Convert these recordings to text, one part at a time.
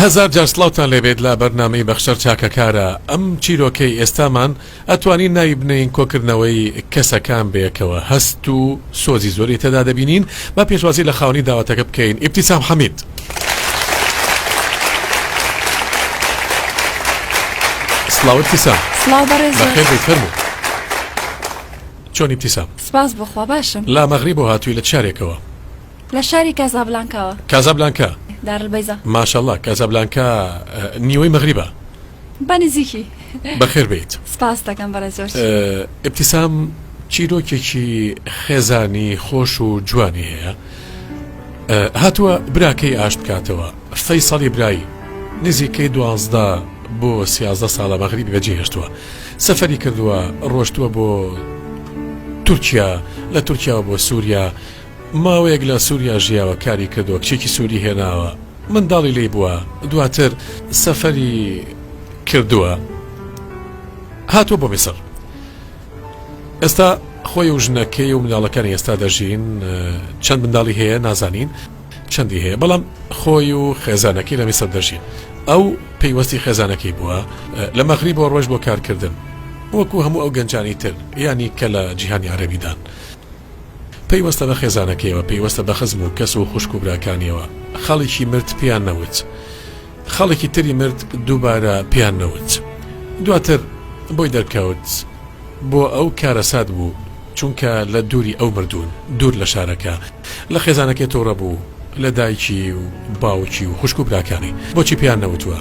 هزار جار سڵاوتان لێبێت لە بەرنامەی بەخشەر چاکەکارە. ئەم چیرۆکەی ئێستامان ئەتوانین ناوی بنین کۆکردنەوەی کەسەکان بەیەکەوە هەست و سۆزی زۆری تێدا دەبینین. با پێشوازی لە خاوەنی داواتەکە بکەین. ئیبتیسام حەمید. سڵاو ئیبتیسام. سڵاو بەڕێز. بەخێر بیت فەرموو. چۆن ئیبتیسام؟ سپاس بخوا باشم. لا مەغریب بۆ هاتووی لە شارێکەوە. لە شاری کازابلانکاوە. کازابلانکا. دارالبەیزا. ماشەڵڵا کازابلانکا نیوەی مەغریبە. بەنزیکی. بەخێر بیت. سپاس دەکەم بەڕێز زۆر. ئیبتیسام چیرۆکێکی خێزانی خۆش و جوانی هەیە. هاتووە براکەی ئاشت بکاتەوە. فەیسەڵی برایی نزیکەی 12 بۆ 13 ساڵە مەغریبی بەجێهێشتووە. سەفەری کردووە ڕۆشتووە بۆ تورکیا، لە تورکیاوە بۆ سووریا، ماوەیەک لە سووریا ژیاوە کاری کردووە، کچێکی سووری هێناوە، منداڵی لێی بووە، دواتر سەفەری کردووە هاتووە بۆ میسر. ئێستا خۆی و ژنەکەی و منداڵەکانی ئێستا دەژین. چەند منداڵی هەیە نازانین چەندی هەیە، بەڵام خۆی و خێزانەکەی لە میسر دەژین. ئەو پەیوەستی خێزانەکەی بووە لە مەغریب بۆ ڕۆژ بۆ کارکردن، وەکو هەموو ئەو گەنجانی تر، یانی کە لە جیهانی عەرەبیدان پەیوەستە بە خێزانەکەیەوە، پەیوەستە بە خزم و کەس و خوشک و براکانیەوە. خەڵێکی مرد پیان نەوت، خەڵێکی تری مرد دووبارە پیان نەوت. دواتر بۆی دەرکەوت بۆ ئەو کارەسات بوو، چونکە لە دووری ئەو مردوون، دوور لە شارەکە، لە خێزانەکەی تۆڕە بوو، لە دایکی و باوکی و خوشک و براکانی. بۆچی پیان نەوتووە؟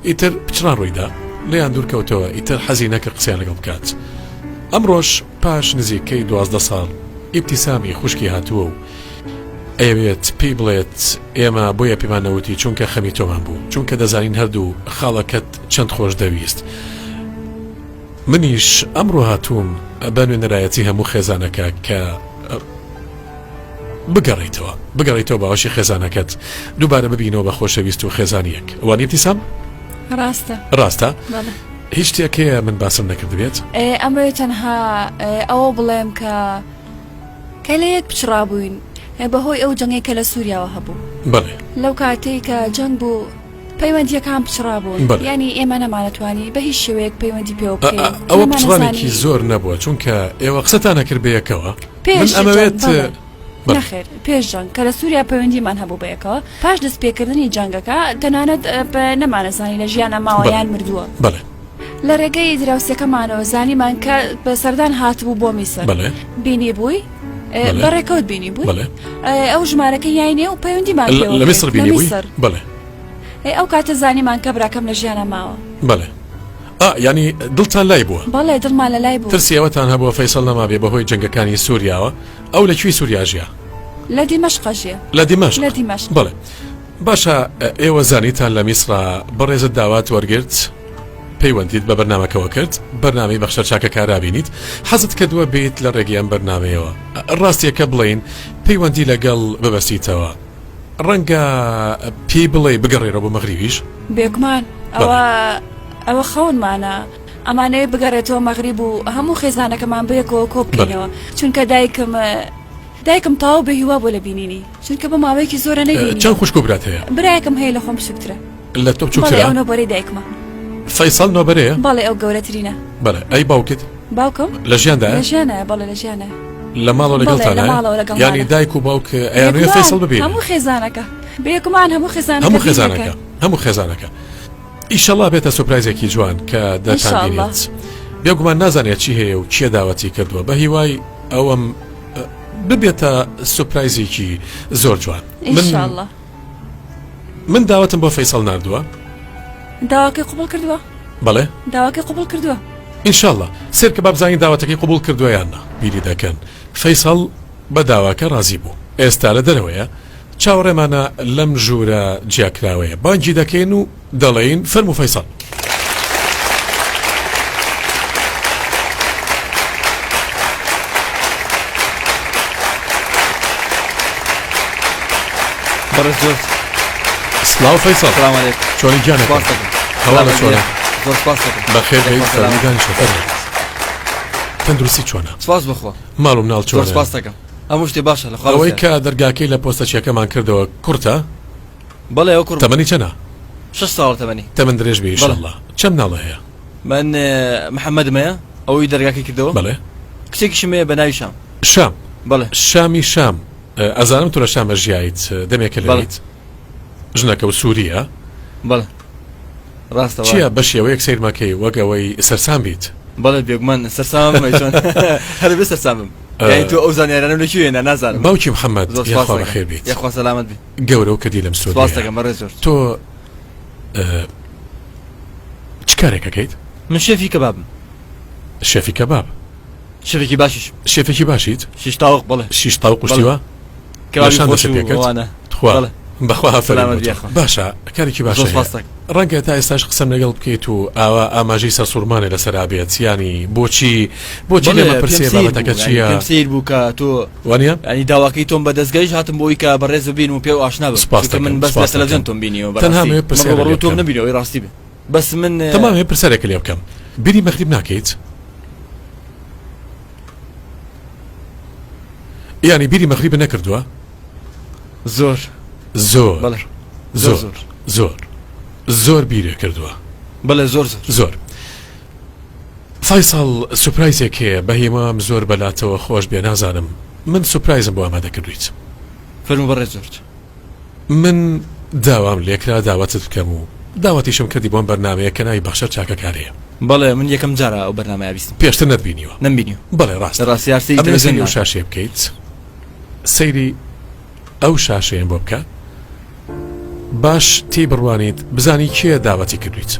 ئیتر پچران ڕوویدا لێیان دوورکەوتەوە، ئیتر حەزی نەکرد قسەیان لەگەڵ بکات. ئەمڕۆژ پاش نزیکەی 12 ساڵ ئیبتیسامی خوشکی هاتووە و ئەوێت پێی بڵێت ئێمە بۆیە پێمان نەوتی چونکە خەمی تۆمان بوو، چونکە دەزانین هەردوو خاڵەکەت چەند خۆش دەویست. منیش ئەمڕۆ هاتووم بە نوێنەرایەتی هەموو خێزانەکە کە بگەڕیتەوە باوەشی خێزانەکەت دووبارە ببینەوە بە خۆشەویست و خێزانیەک. وانی ئیبتیسام؟ ڕاستە؟ هیچ شتێکەیە من باسم نەکرد بێت؟ ئەمە تەنها ئەوە بڵێم کە لە یەک پچڕابووین بەهۆی ئەو جەنگی کە لە سووریاوە هەبوو. بەڵێ. لەو کاتەی کە جەنگ بوو پەیوەندیەکان پچڕابوون، ینی ئێمە نەمانەتوانی بە هیچ شێوەیەک پەیوەندی پێ بکەین. ئەوە پچڕانێکی زۆر نەبووە، چونکە ئێوە قسەتان نەکرد بەیەکەوە. من ئەمەوێت نەخێر پێش جەنگ کە لە سووریا پەیوەندیمان هەبوو بەیەکەوە، پاش دەست پێکردنی جەنگەکە تەنانەت نەمانەزانی لە ژیانە ماوەیان مردووە. بەڵێ. لە ڕێگەی دراوسەکەمانەوە زانیمان کە بە سەردان هاتبوو بۆ میسر. بەڵێ. بینی بووی؟ بەڕێکەوت بینی بووی؟ بەڵێ. ئەو ژمارەکە یاینێ و پەیوەندیمان لە میسر بینی بووی؟ بەڵێ. ئەو کاتە زانیمان کە براکەم لە ژیانە ماوە. بەڵێ. ینی دڵتان لای بووە؟ بەڵێ دڵمان لە لای بوو. ترسیەوەتان هەبووە فەیسەڵ نەمابێ بەهۆی جەنگەکانی سووریاوە. ئەو لەکوێی سووریا ژیا؟ لە دیمەشق ژیا. لە دیمەشق؟ لە دیمەشق. بەڵێ. باشە ئێوە زانیتان لە میسرا بەڕێزت داوات وەرگرت، پەیوەندیت بە بەرنامەکەەوە کرد، بەرنامەی بەخشەر چاکەکارا بینیت، حەزت کردووە بێت لە ڕێگەی ئەم بەرنامەیەوە. ڕاستیەکە بڵێن پەیوەندی لەگەڵ ببەستیتەوە، ڕەنگە پێی بڵێ بگەڕێرەوە بۆ مەغریبیش؟ بێگومان ئەوە خەونمانە، ئەمانەوێ بگەڕێتەوە مەغریب و هەموو خێزانەکەمان بەیەکەوە کۆ بکەینەوە، چونکە دایکم تاو بە هیوا بۆ لە بینینی، چونکە بە ماوەیەکی زۆرە نەبینی. چەند خوشک و برات هەیە؟ برایەکم هەیە لە خۆم بچووکترە. لە تۆ بچووکترە؟ بەڵێ ئەو نۆبەرەی دایکمە. فەیسەڵ نۆبەرەیە؟ بەڵێ ئەو گەورەترینە. بەڵێ. ئەی باوکت؟ باوکم لە ژیاندایە؟ لە ژیانە. بەڵێ لە ژیانە. لە ماڵەوە لەگەڵتانە؟ یانی دایک و باوک ئەیانوێ فەیسەڵ ببینن؟ هەموو خێزانەکە بێگومان هەموو خێزانەکە. ئیشەڵا بێتە سورپرایزێکی جوان کە دەتانبینێت. بێگومان نازانێت چی هەیە و چیە داوەتی کردووە، بە هیوای ئەوەم ببێتە سورپرایزێکی زۆر جوان. من داوەتم بۆ فەیسەڵ ناردووە. داواکەی قوبوڵ کردووە؟ بەڵێ. داواکەی قوبوڵ کردووە. ئینشاءڵڵا سێر کە بابزانین داوەتەکەی قوبوڵ کردووە یاننا. بیری دەکەن فەیسەڵ بە داواکە رازی بوو. ئێستا لە دەرەوەیە چاوەڕێمانە لەم ژوورە جیاکراوەیە، بانگی دەکەین و دەڵێین فەرموو فەیسەڵ. بەڕێز زۆر سڵاو فەیسەڵ. سەلام عەلەیکوم. چۆنی گیانەکەم؟ هەواڵە چۆنە؟ زۆر سپاس دەکەم. بەخێر بێیت، فەرموودانیشە فەرموو. تەندروستی چۆنە؟ سپاس بخوا. ماڵ و مناڵ چۆنە؟ زۆر سپاس دەکەم. هەموو شتێ باشە لە خوا. ئەوەی کە دەرگاکەی لە پۆستەچیەکەمان کردەوە کورتە؟ بەڵێ ئەو کورت. تەمەنی چەندە؟ 6 ساڵ تەمەنی تەمەند درێژ بێ ئینشەڵڵا چەند ناڵە هەیە من محەممەد مەیە ئەوەی دەرگاکەی کردەوە بەڵێ کچێکیشم هەیە بە ناوی شام شام بەڵێ شامی شام ئەزانم تۆ لە شامە ژیایت دەمێکە لەیت ژنەکە و سووریە بەڵێ ڕاستە چییە بە شێوەیەک سیرمەکەی وەک ئەوەی سەرسام بیت بەڵێ بێگومان سەرسام چۆن هەر بێ سەرسامم تۆ ئەو زانیارانە لەکوێنە نازانم باوکی محەممەد یاخوا بەخێر بیت یاخوا سەلامەت بێ گەورە و کەدی لەم سپاس سووریا دەکەم بەڕێز زۆر تۆ چ کارێکەکەیت من شێفی کەبابم شێفی کەباب شێفێکی باشیش شێفێکی باشیت شیش تاوق بەڵێ شیش تاو قوشتیوە کەبابی لەشان خۆش دەچێت و پێکەوت؟ ئەوانە خوا بەڵێ بەخوا سەلامەت فەرمووت بیاخوا. باشە کارێکی زۆر باشە سپاس هەیە. دەکەم ڕەنگە تا ئێستاش قسەم لەگەڵ بکەیت و ئاوا ئاماژەی سەر سوورمانێ لەسەر بێت ینی بۆچی لێمە پرسێ بابەتەکە چییە پێم سیر بوو کە تۆ وانە ینی داواکەی تۆم بە دەستگەیش هاتم بۆی کە بەڕێز ببین و پێ و ئاشنا بم سپاس چونکە من دەکەم، بەس لە سپاس تەلەڤیزیۆن دەکەم. تۆم بینیەوە تەنها مێ پرسیارێک بەڕۆ تۆم بکەم. نبینەوەی ڕاستی بێ بەس من تەمامێ پرسیارێکە لێ بکەم بیری مەغریب ناکەیت ینی بیری مەغریب نەکردووە زۆر زۆر بەڵێ زۆر زۆر زۆر بیرێ کردووە بەڵێ زۆر زۆر فایساڵ سوپرایزێک هەیە بە هێمام زۆر بەلاتەوە خۆش بێ نازانم من سوپرایزم بۆ ئامادە کردویت فەرموو بەڕێز زۆر من داوام لێکرا داوەتت بکەم و داوەتیشم کردی بۆم بەرنامەیە کە ناوی بەخشەر چاکەکارەیە بەڵێ من یەکەم جارە ئەو بەرنامەیە بیستم پێشتر نەتبینیوە نەمبینیوە بەڵێ ڕاست ڕاستی یارسی ئەمێ سەیری ئەو تەلەڤیزیۆن شاشێ بکەیت سەیری ئەو شاشەیەن بۆ بکە باش تی بڕوانیت بزانی کێ داوەتی کردویت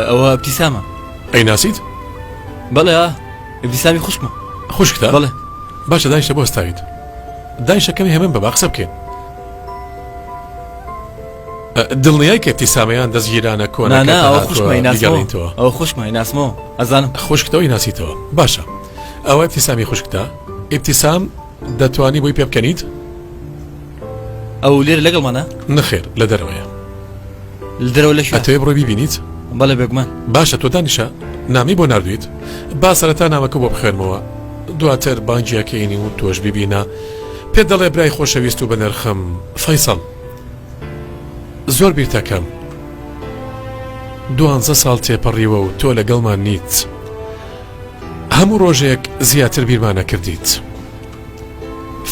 ئەوە ئەبتیسامە ئەی ناسیت بەڵێ ئەبتیسامی خوشکمە خوشکتە بەڵێ باشە دانیشتە بۆ ستاویت دانیشەکەمی هەمن بە قسە بکەین دڵنیای کە ئەبتیسامەیان دەستگیرانە نانا ئەوە خوشکمە کۆنەکەیگەڵینەوە ئەوە خوشکمە ناسمەوە ئەزانم خوشکتەوەی ناسیتەوە باشە ئەوە ئەبتیسامی خوشکتە ئەبتیسام دەتوانی بۆی پێ بکەنیت ئەو لێر لەگەڵمانە نەخێر لە دەرەوەیە لە دەرەوە لە شوێن ئەتەوێ بڕۆی بیبینیت بەڵێ بێگومان باشە تۆ دانیشە نامی بۆ نردویت با سەرەتا نامەکە بۆ بخێنمەوە دواتر بانگیەکەینی و تۆش ببینە پێ دەڵێ برای خۆشەویست و بەنرخم فەیسەڵ زۆر بیرتەکەم 12 ساڵ تێپەڕیوە و تۆ لەگەڵمان نیت هەموو ڕۆژێک زیاتر بیرمانە کردیت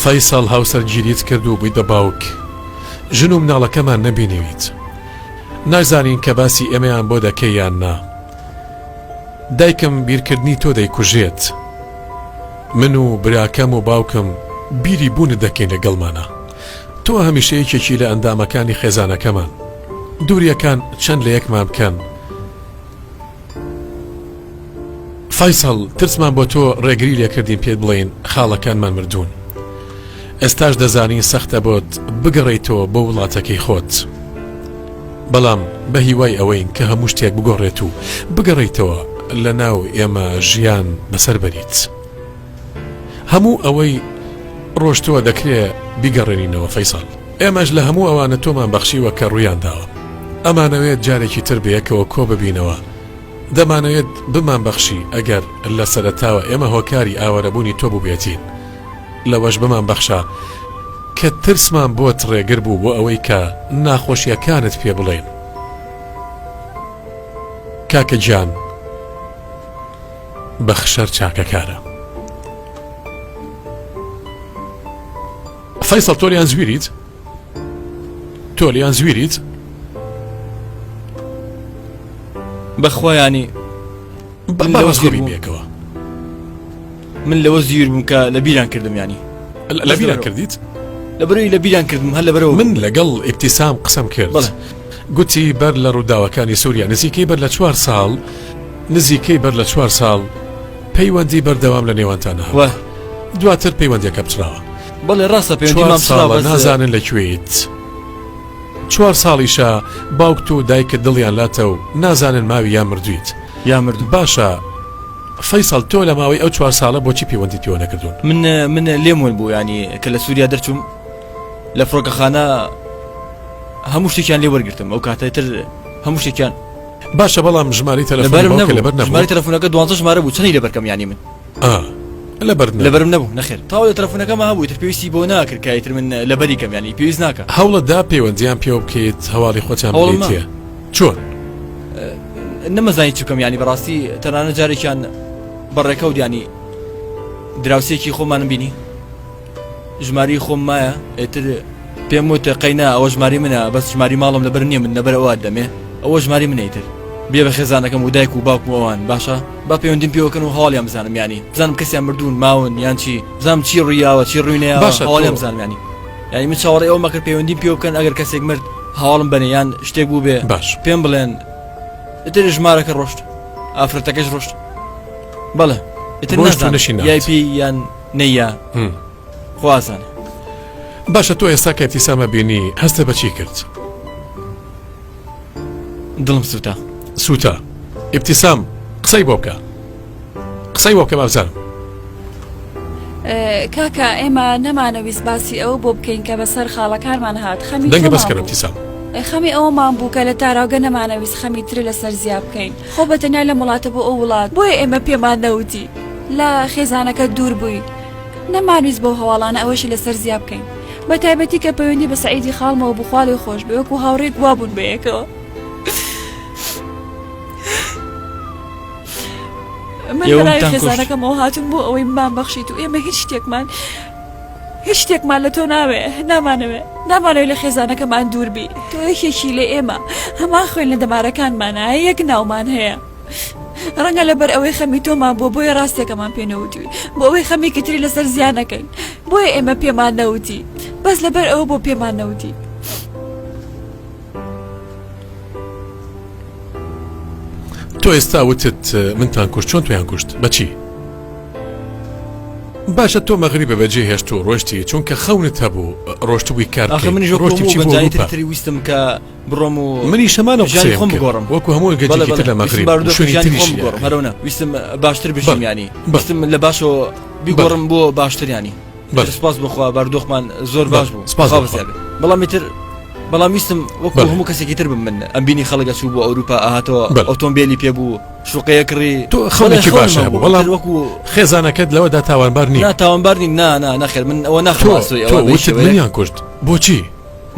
فەیسەڵ هاوسەرگیریت کرد و بوویت بە باوک ژن و مناڵەکەمان نەبینیویت نازانین کە باسی ئێمەیان بۆ دەکەی یان نا دایکم بیرکردنی تۆ دەیکوژێت من و براکەم و باوکم بیری بوون دەکەین لەگەڵمانە تۆ هەمیشەیەکێکی لە ئەندامەکانی خێزانەکەمان دووریەکان چەند لە یەکمان بکەن فایسەڵ ترسمان بۆ تۆ ڕێگری لێکردین پێت بڵێین خاڵەکانمان مردوون ئێستاش دەزانین سەختە بۆت بگەڕێیتەوە بۆ وڵاتەکەی خۆت بەڵام بە هیوای ئەوەین کە هەموو شتێک بگۆڕێت و بگەڕێیتەوە لە ناو ئێمە ژیان بەسەر بەریت هەموو ئەوەی ڕۆژتەوە دەکرێت بیگەڕێنینەوە فەیساڵ ئێمەش لە هەموو ئەوانە تۆمان بەخشیوە کە ڕوویان داوە ئەمانەوێت جارێکی تر بەیەکەوە کۆ ببینەوە دەمانەوێت بمان بەخشی ئەگەر لە سەرەتاوە ئێمە هۆکاری ئاوەرەبوونی تۆ بووبێتین لەوەش بمان بەخشە کە ترسمان بۆت ڕێگر بوو بۆ ئەوەی کە ناخۆشیەکانت پێ بڵێن کاکە گیان بەخشەر چاکەکارە فەیسەڵ تۆ لیان زویریت تۆ لیان زویریت بەخوایانی بەڕاستگۆبی بێکەوە من لەوە زیر بووم کە لە بیران کردم ینی لە بیران کردیت لەبەرەوەی لە بیران کردم هەر لەبەرەوە من لەگەڵ ئیبتیسام قسەم کرد گوتی بەر لە ڕووداوەکانی سووریا نزیکەی بەر لە 4 ساڵ نزیکەی بەر لە 4 ساڵ پەیوەندی بەردەوام لە نێوانتانە وە دواتر پەیوەندیەکە بچراوە بەڵێ ڕاستە پەیوەندی 4 مام ساڵە نازانن لەکوێیت 4 ساڵیشە باوکت و دایکت دڵیان لاتە و نازانن ماوی یا مردویت یا مردوو باشە فەیسەڵ تۆ لە ماوەی ئەو 4 ساڵە بۆچی پەیوەندی تۆ نەکردوون من لێمون بوو ینی کە لە سووریا دەرچووم لە فڕۆکەخانە هەموو شتێکیان لێ وەرگرتم ئەو کاتەتر هەموو شتێکیان باشە بەڵام ژماری تەلەفۆن لەبەر ژماری تەلەفۆنەکە 12 ژمارە بوو چەندی لەبەرکەم ینی من لەبەرم نەبوو نەخێر تاوە لە تەلەفۆنەکەمە هەبوو تر پێویستی بۆ ناکرد کایتر من لەبەریکەم ینی پێویست ناکە هەوڵەتدا پەیوەندیان پێ بکەیت هەواڵی خۆتیان بڵێتیە چۆن نەمەزانی چکەم ینی بەڕاستی تەنانە جارێکیان بەڕێکەوت ینی دراوسێکی خۆمانم بینی ژماری خۆم مایە ئێتر پێم وتە قەینا ئەوە ژماری منە بەس ژماری ماڵم لەبەر نییە من لەبەر ئەوە دەمێ ئەوە ژماری منەیتر بێ بە خێزانەکەم و دایک و باوکم ئەوان باشە با پەیوەندیم پێوەکەن و هەواڵیان بزانم ینی بزانم کەسیان مردوون ماون یان چی بزانم چی ڕوویاوە چی ڕووینەیە هەواڵیان بزانم ینی من چاوەڕێ ئەوە مەکرد پەیوەندیم پێ بکەن ئەگەر کەسێک مرد هەواڵم بنێ یان شتێک بوو بێ باش پێم بڵێن ئێتر ژمارەکە ڕۆشت ئافرەتەکەش ڕۆشت بەڵێ ئێتر نەشین یایپی یان نەیە خوازانە باشە تۆ ئێستا کە ئیبتیسامە بینی هەستە بەچی کرد دڵم سووتە ئیبتیسام قسەی بۆ بکە بابزانم کاکە ئێمە نەمانەویست باسی ئەوە بۆ بکەین کە بەسەر خاڵەکانمان هات خەمی دەنگە بەسکەرە ئیبتیسام خەمی ئەوەمان بوو کە لە تاراوگە نەمانەویست خەمی تر لەسەر زیاب بکەین خۆ بەتەنیا لە وڵاتە بۆ ئەو وڵات بۆیە ئێمە پێمان نەوتی لە خێزانەکە دوور بووی نەمانویست بۆ هەواڵانە ئەوەشی لەسەر زیاب بکەین بە تایبەتی کە پەیوەندی بە سەعیدی خاڵمەوە بخواڵی خۆش بێ وەکو هاوڕێک وابوون بەیەکەوە من لەلای خێزانەکەمەوە هاتوون بۆ ئەوەی مان بەخشیت و ئێمە هیچ شتێکمان لە تۆ نامانەوێت لە خێزانەکەمان دوور بی تۆ یەکێکی لە ئێمە هەمان خوێن لە دەمارەکانمانە یەک ناومان هەیە ڕەنگە لەبەر ئەوەی خەمی تۆمان بۆیە ڕاستێکەمان پێ نەوتوی بۆ ئەوەی خەمی کتری لەسەر زیان نەکەین بۆیە ئێمە پێمان نەوتی بەس لەبەر ئەوە بۆ پێمان نەوتی تۆ ئێستا وتت منتان کوشت چۆن تۆیان کوشت بەچی باشە تۆ مەغریبە بەجێ هێشت و ڕۆشتی چونکە خەونت هەبوو ڕۆشتبووی کار منیژۆتری ویستم کە بڕۆم و منی شەمانە قسەی خۆم بگۆڕم وەکو هەموو گەجێکی لە مەغریب شوێنی تریشی هەرەوە ویستم باشتر بژیم ینی ویستم لە باشەوە بیگۆڕم بۆ باشتر ینی سپاس بخوا باردۆخمان زۆر باش بوو بەڵام ویستم وەکو هەموو کەسێکی تر بم من ئەم بینی خەڵک چوو بۆ ئەوروپا ئاهاتەوە ئۆتۆمبیلی پێبوو شوقەیە کڕی تۆ خەڵکی باشە بوو بەڵام وەکو خێزانەکەت لەوەدا تاوانبار نییە تاوانبار نین نەخێر من ئەوە ناخواسۆی ئەوە وتت منیان کوشت بۆچی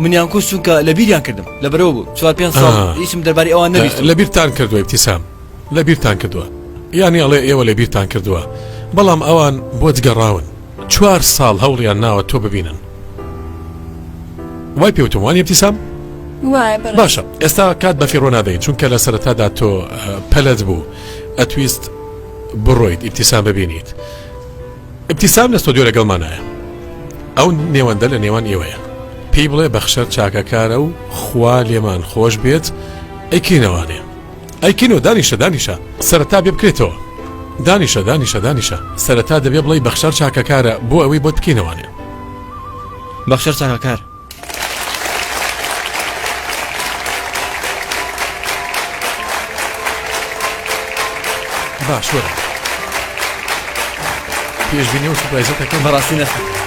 منیان کوشت چونکە لە بیریان کردم لەبەرەوە بوو 4-5 ساڵ هیچم دەربارەی ئەوان نەویست لە بیرتان کردووە ئیبتیسام لە بیرتان کردووە یانی ئەڵێ ئێوە لە بیرتان کردووە بەڵام ئەوان بۆ جگەڕاون 4 ساڵ هەوڵیان ناوە تۆ ببینن وای پێوتم وانی ئیبتیسام باشە ئێستا کات بە فیڕۆ نادەین چونکە لە سەرەتادا تۆ پەلەت بوو ئەتویست بڕۆیت ئیبتیسام ببینیت ئیبتیسام لە ستۆدیۆ لەگەڵمانایە ئەو نێوەندە لە نێوان ئێوەیە پێی بڵێ بەخشەر چاکەکارە و خوا لێمان خۆش بێت ئەیکینەوانێ ئەیکینەوە دانیشە سەرەتا بێ بکرێتەوە دانیشە سەرەتا دەبێ بڵێ بەخشەر چاکەکارە بۆ ئەوەی بۆ بکینەوانێ بەخشەر چاکەکار باش وەرە پێشبینی و سوپرایزەتەکەم بەڕاستی نەخێر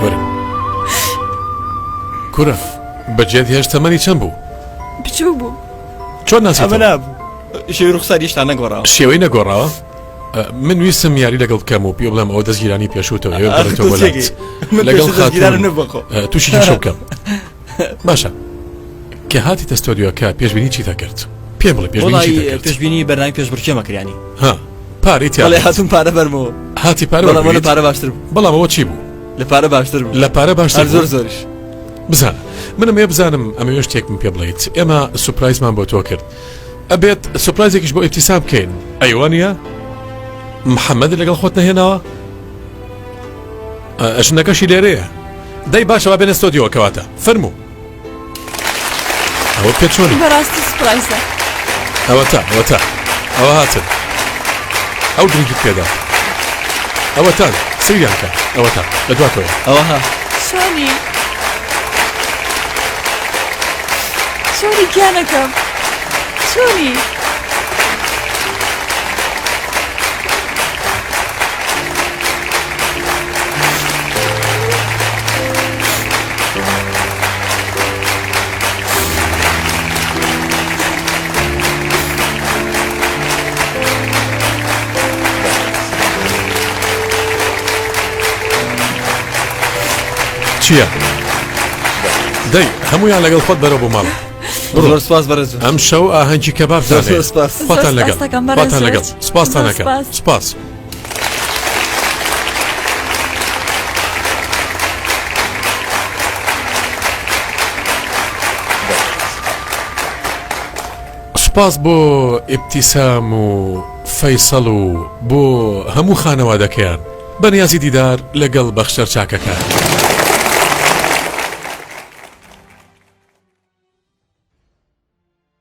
وەرە کورە بەجێت هێشت تەمەنی چەند بوو بچوو بوو چۆن ناسیتەوە شێوی ڕوخساری هێشتا نەگۆڕاوە شێوەی نەگۆڕاوە من ویستم یاری لەگەڵ بکەم و پێ بڵێم ئەو دەستگیرانی پێشوتەوە لەگەڵ تووشی شەو بکەم باشە کە هاتی تەستۆدیۆکە پێشبینی چیتە کرد پێم بڵێ پێشبینی بەرنامەی پێشبڕکێمە کریانی ها پاری بەڵێ تیا هاتوون پارە بەرمەوە هاتی پارە بەڵام لە وەرگریت پارە باشتر بوو بەڵام ئەوە چی بوو لە پارە باشتر بوو لە پارە باشتر هەر زۆر بوو؟ زۆریش بزانە منم ێ بزانم ئەمە شتێکم پێ بڵێیت ئێمە سوپرایزمان بۆ تۆ کرد ئەبێت سوپرایزێکیش بۆ ئیبتیسام بکەین ئەیوانە محەممەد لەگەڵ خۆت نەهێناوە ئەشنەکەشی لێرەیە دەی باشەوە بێنە ستۆدیۆ کەواتە فەرموو ئەوە پێ چۆنی بەڕاستی سپرایزە ئەوە تا ئەوە هاتن ئەو درنگیت پێدا ئەوە تا سریان کە ئەوە تا لە دواتەوە ئەوەها چۆنی گیانەکەم چۆنی چییە؟ دەی هەمویان لەگەڵ خۆت بەرە بۆ ماڵە زۆر سپاس بەڕێز ئەم شەو ئاهەنگی کەباب زۆر دانێ سپاس خواتان لەگەڵ سپاس دەکەم، بەڕێز خواتان زۆر. لەگەڵ سپاستانەکە سپاس. سپاس سپاس بۆ ئیبتیسام و فەیسەڵ و بۆ هەموو خانەوادەکەیان بەنیازی دیدار لەگەڵ بەخشەر چاکەکان